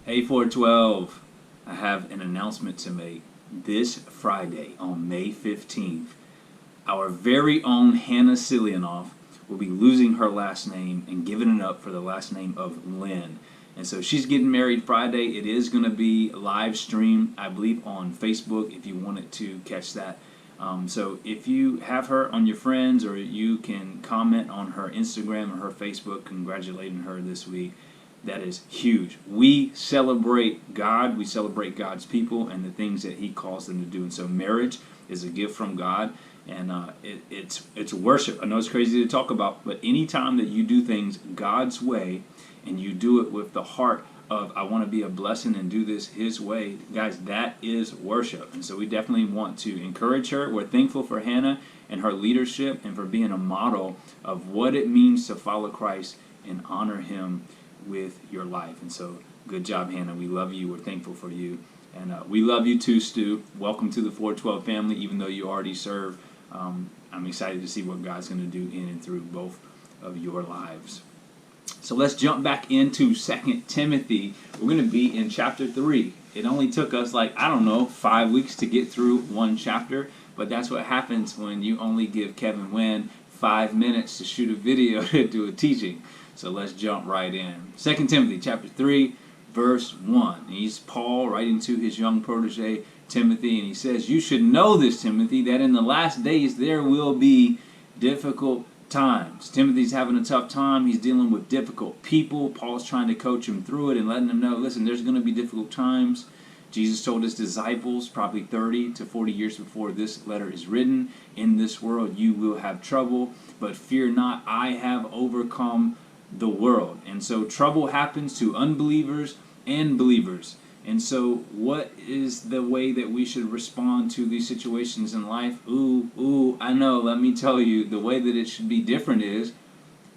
Hey 412, I have an announcement to make. This Friday on May 15th, our very own Hannah Silianoff will be losing her last name and giving it up for the last name of Lynn. And so she's getting married Friday. It is going to be live stream, I believe, on Facebook if you wanted to catch that. So if you have her on your friends, or you can comment on her Instagram or her Facebook congratulating her this week, that is huge. We celebrate God, we celebrate God's people and the things that He calls them to do. And so marriage is a gift from God, and it's worship. I know it's crazy to talk about, but anytime that you do things God's way and you do it with the heart of, I want to be a blessing and do this His way, guys, that is worship. And so we definitely want to encourage her. We're thankful for Hannah and her leadership and for being a model of what it means to follow Christ and honor Him with your life. And so good job, Hannah. We love you. We're thankful for you. And we love you too, Stu. Welcome to the 412 family, even though you already serve. I'm excited to see what God's going to do in and through both of your lives. So let's jump back into 2 Timothy. We're going to be in chapter 3. It only took us 5 weeks to get through one chapter, but that's what happens when you only give Kevin Wynn 5 minutes to shoot a video to do a teaching. So let's jump right in. 2 Timothy chapter 3, verse 1. He's Paul writing to his young protege, Timothy, and he says, "You should know this, Timothy, that in the last days there will be difficult times." Timothy's having a tough time. He's dealing with difficult people. Paul's trying to coach him through it and letting him know, listen, there's going to be difficult times. Jesus told his disciples probably 30 to 40 years before this letter is written, in this world you will have trouble, but fear not, I have overcome the world. And so trouble happens to unbelievers and believers. And so what is the way that we should respond to these situations in life? I know, let me tell you, the way that it should be different is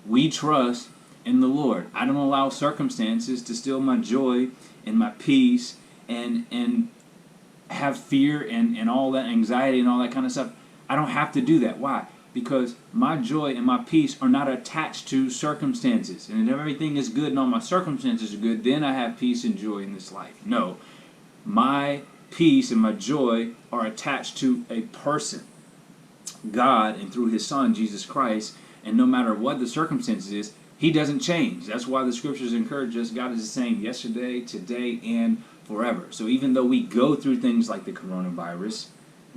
we trust in the Lord. I don't allow circumstances to steal my joy and my peace and have fear and all that anxiety and all that kind of stuff. I don't have to do that. Why? Because my joy and my peace are not attached to circumstances. And if everything is good and all my circumstances are good, then I have peace and joy in this life. No. My peace and my joy are attached to a person, God, and through His Son, Jesus Christ. And no matter what the circumstances is, He doesn't change. That's why the Scriptures encourage us. God is the same yesterday, today, and forever. So even though we go through things like the coronavirus,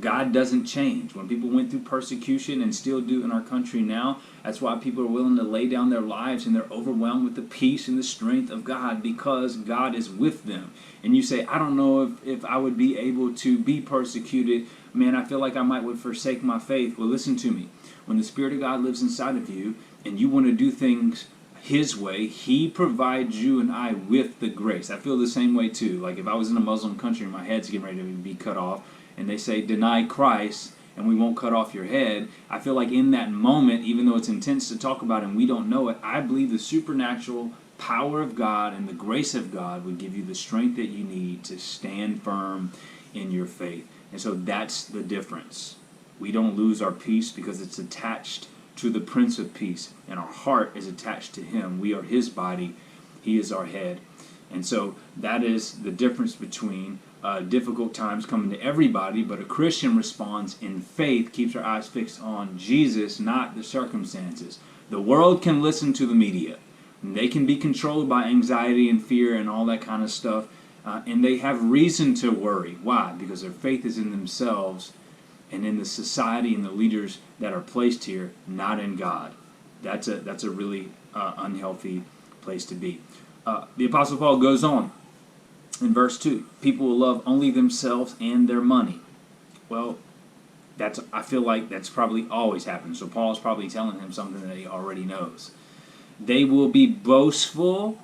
God doesn't change. When people went through persecution and still do in our country now, that's why people are willing to lay down their lives, and they're overwhelmed with the peace and the strength of God because God is with them. And you say, I don't know if I would be able to be persecuted. Man, I feel like I would forsake my faith. Well, listen to me. When the Spirit of God lives inside of you and you want to do things His way, He provides you and I with the grace. I feel the same way too. Like if I was in a Muslim country and my head's getting ready to be cut off, and they say, deny Christ, and we won't cut off your head, I feel like in that moment, even though it's intense to talk about and we don't know it, I believe the supernatural power of God and the grace of God would give you the strength that you need to stand firm in your faith. And so that's the difference. We don't lose our peace because it's attached to the Prince of Peace, and our heart is attached to Him. We are His body. He is our head. And so that is the difference between difficult times coming to everybody, but a Christian responds in faith, keeps our eyes fixed on Jesus, not the circumstances. The world can listen to the media. And they can be controlled by anxiety and fear and all that kind of stuff, and they have reason to worry. Why? Because their faith is in themselves and in the society and the leaders that are placed here, not in God. That's a really unhealthy place to be. The Apostle Paul goes on in verse 2. People will love only themselves and their money. Well, I feel like that's probably always happened. So Paul's probably telling him something that he already knows. They will be boastful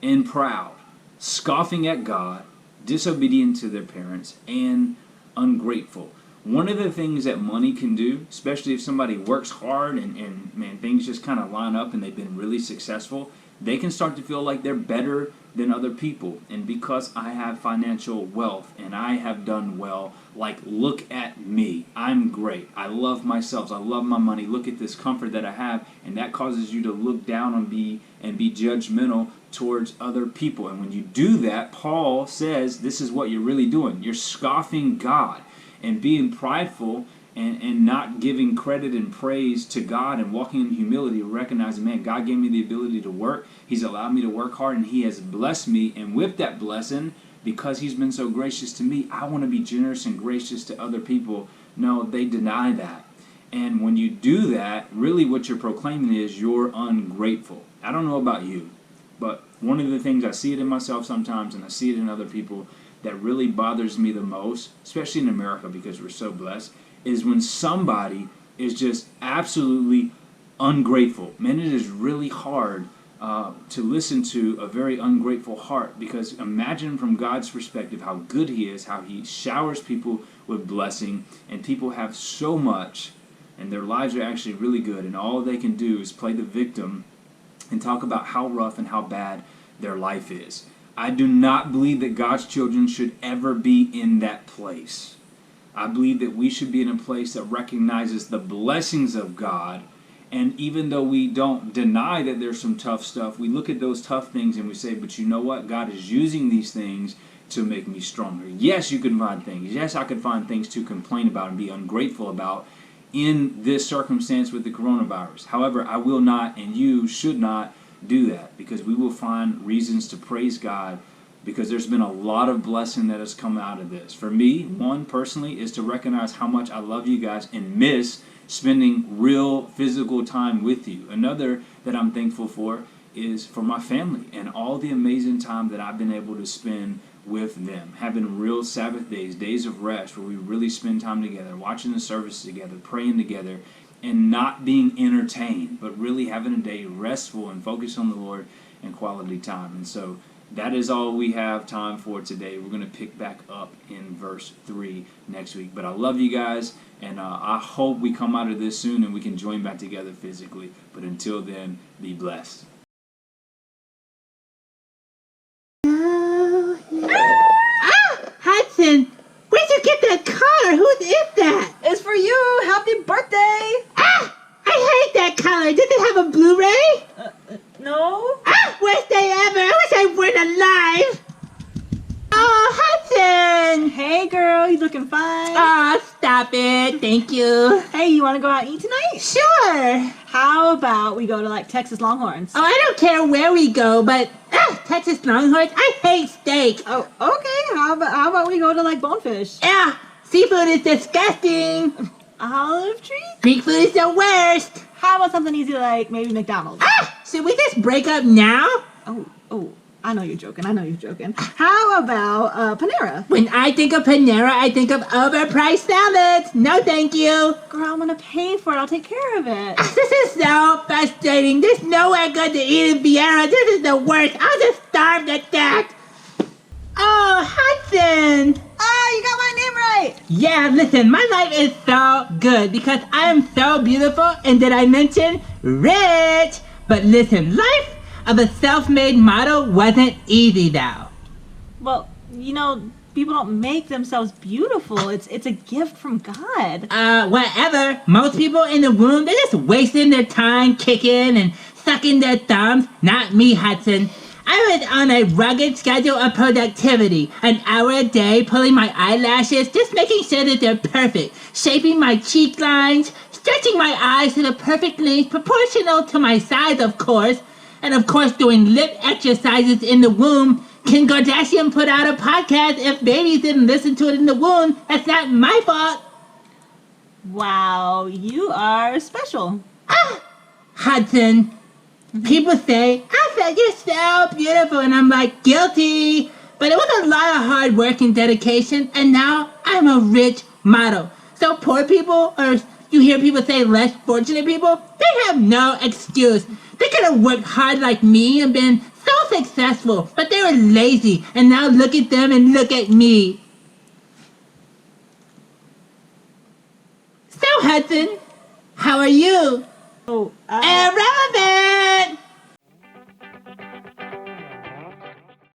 and proud, scoffing at God, disobedient to their parents, and ungrateful. One of the things that money can do, especially if somebody works hard and man, things just kind of line up and they've been really successful, they can start to feel like they're better than other people. And because I have financial wealth and I have done well, like, look at me. I'm great. I love myself. I love my money. Look at this comfort that I have. And that causes you to look down on me and be judgmental towards other people. And when you do that, Paul says this is what you're really doing. You're scoffing God and being prideful and not giving credit and praise to God and walking in humility, recognizing, man, God gave me the ability to work. He's allowed me to work hard and He has blessed me. And with that blessing, because He's been so gracious to me, I want to be generous and gracious to other people. No, they deny that. And when you do that, really what you're proclaiming is you're ungrateful. I don't know about you, but one of the things, I see it in myself sometimes and I see it in other people, that really bothers me the most, especially in America because we're so blessed, is when somebody is just absolutely ungrateful. Man, it is really hard to listen to a very ungrateful heart, because imagine from God's perspective how good He is, how He showers people with blessing, and people have so much and their lives are actually really good, and all they can do is play the victim and talk about how rough and how bad their life is. I do not believe that God's children should ever be in that place. I believe that we should be in a place that recognizes the blessings of God, and even though we don't deny that there's some tough stuff, we look at those tough things and we say, but you know what? God is using these things to make me stronger. Yes, you can find things. Yes, I can find things to complain about and be ungrateful about in this circumstance with the coronavirus. However, I will not, and you should not, do that, because we will find reasons to praise God, because there's been a lot of blessing that has come out of this. For me, one personally, is to recognize how much I love you guys and miss spending real physical time with you. Another that I'm thankful for is for my family and all the amazing time that I've been able to spend with them, having real Sabbath days, days of rest, where we really spend time together, watching the service together, praying together, and not being entertained, but really having a day restful and focused on the Lord and quality time. And so that is all we have time for today. We're going to pick back up in verse 3 next week. But I love you guys, and I hope we come out of this soon and we can join back together physically. But until then, be blessed. Hudson, where'd you get that collar? Whose is that? It's for you. Happy birthday. I hate that collar. Does it have a Blu-ray? No. Worst day ever. I wish I weren't alive. Oh, Hudson. Hey, girl. You looking fine? Oh, stop it. Thank you. Hey, you want to go out and eat tonight? Sure. How about we go to, like, Texas Longhorns? Oh, I don't care where we go, but Texas Longhorns, I hate steak. Oh, okay. How about we go to, like, Bonefish? Yeah, seafood is disgusting. Olive Tree? Greek food is the worst. How about something easy like maybe McDonald's? Should we just break up now? Oh, I know you're joking. How about Panera? When I think of Panera, I think of overpriced salads. No, thank you. Girl, I'm gonna pay for it. I'll take care of it. This is so frustrating. There's nowhere good to eat in Vienna. This is the worst. I'll just starve to death. Oh, Hudson. You got my name right. Yeah, listen, my life is so good because I am so beautiful, and did I mention rich? But listen, life of a self-made model wasn't easy though. Well, you know, people don't make themselves beautiful. It's a gift from God. Whatever. Most people in the womb, they're just wasting their time kicking and sucking their thumbs. Not me, Hudson. I was on a rugged schedule of productivity, an hour a day, pulling my eyelashes, just making sure that they're perfect, shaping my cheek lines, stretching my eyes to the perfect length, proportional to my size, of course, and of course doing lip exercises in the womb. Kim Kardashian put out a podcast. If babies didn't listen to it in the womb, that's not my fault. Wow, you are special. Hudson. People say, I said you're so beautiful, and I'm like, guilty. But it was a lot of hard work and dedication, and now I'm a rich model. So poor people, or you hear people say less fortunate people, they have no excuse. They could have worked hard like me and been so successful, but they were lazy, and now look at them and look at me. Hudson. How are you? Oh, Irrelevant!